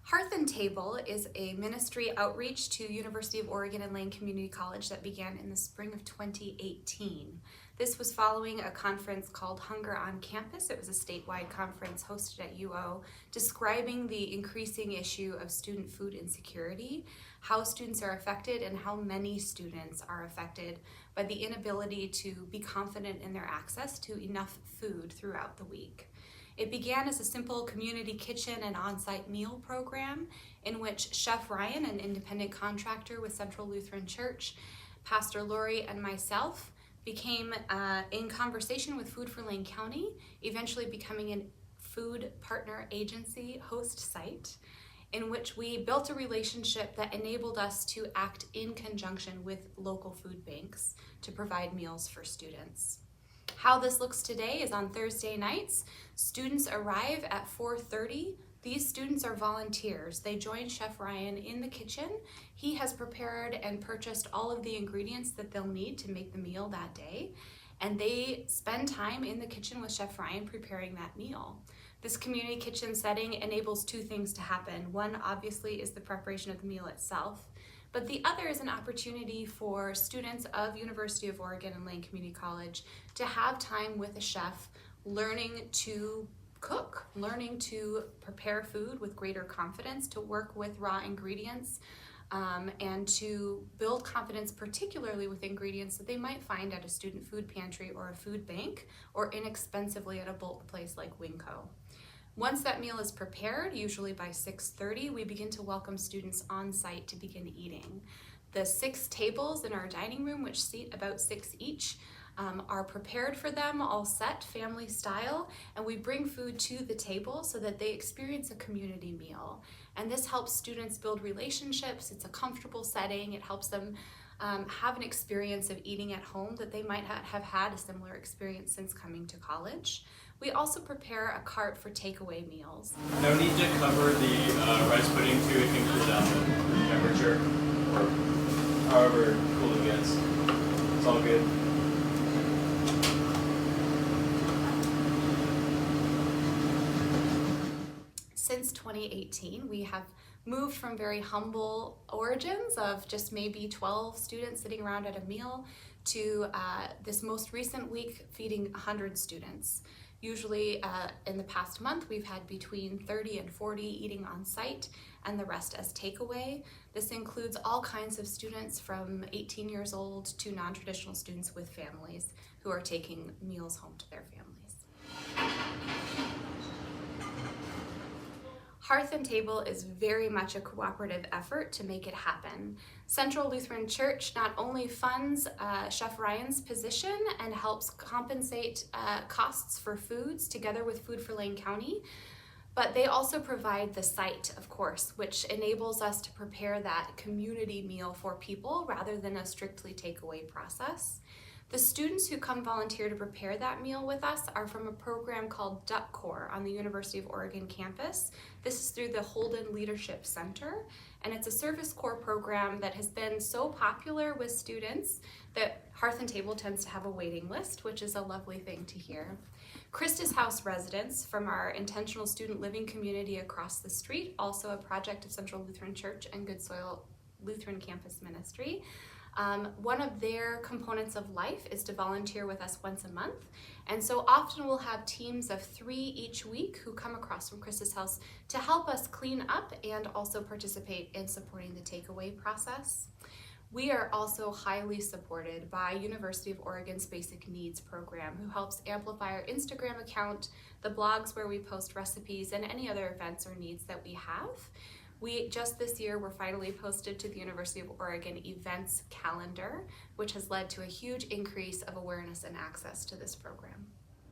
Hearth and Table is a ministry outreach to University of Oregon and Lane Community College that began in the spring of 2018. This was following a conference called Hunger on Campus. It was a statewide conference hosted at UO describing the increasing issue of student food insecurity, how students are affected, and how many students are affected by the inability to be confident in their access to enough food throughout the week. It began as a simple community kitchen and on-site meal program in which Chef Ryan, an independent contractor with Central Lutheran Church, Pastor Lori, and myself became in conversation with Food for Lane County, eventually becoming a food partner agency host site, in which we built a relationship that enabled us to act in conjunction with local food banks to provide meals for students. How this looks today is on Thursday nights, students arrive at 4:30. These students are volunteers. They join Chef Ryan in the kitchen. He has prepared and purchased all of the ingredients that they'll need to make the meal that day, and they spend time in the kitchen with Chef Ryan preparing that meal. This community kitchen setting enables two things to happen. One, obviously, is the preparation of the meal itself, but the other is an opportunity for students of University of Oregon and Lane Community College to have time with a chef, learning to cook, learning to prepare food with greater confidence, to work with raw ingredients, and to build confidence particularly with ingredients that they might find at a student food pantry or a food bank, or inexpensively at a bulk place like Winco. Once that meal is prepared, usually by 6:30, we begin to welcome students on site to begin eating. The 6 tables in our dining room, which seat about 6 each, are prepared for them, all set family style, and we bring food to the table so that they experience a community meal. And this helps students build relationships. It's a comfortable setting. It helps them have an experience of eating at home that they might not have had a similar experience since coming to college. We also prepare a cart for takeaway meals. No need to cover the rice pudding too. It can cool down the temperature, or however cool it gets. It's all good. Since 2018, we have moved from very humble origins of just maybe 12 students sitting around at a meal to this most recent week feeding 100 students. Usually in the past month, we've had between 30 and 40 eating on site and the rest as takeaway. This includes all kinds of students from 18 years old to non-traditional students with families who are taking meals home to their families. Hearth and Table is very much a cooperative effort to make it happen. Central Lutheran Church not only funds Chef Ryan's position and helps compensate costs for foods together with Food for Lane County, but they also provide the site, of course, which enables us to prepare that community meal for people rather than a strictly takeaway process. The students who come volunteer to prepare that meal with us are from a program called Duck Corps on the University of Oregon campus. This is through the Holden Leadership Center, and it's a service corps program that has been so popular with students that Hearth and Table tends to have a waiting list, which is a lovely thing to hear. Christus House residents from our intentional student living community across the street, also a project of Central Lutheran Church and Good Soil Lutheran Campus Ministry. One of their components of life is to volunteer with us once a month, and so often we'll have teams of 3 each week who come across from Christus House to help us clean up and also participate in supporting the takeaway process. We are also highly supported by University of Oregon's Basic Needs program, who helps amplify our Instagram account, the blogs where we post recipes, and any other events or needs that we have. We just this year were finally posted to the University of Oregon events calendar, which has led to a huge increase of awareness and access to this program.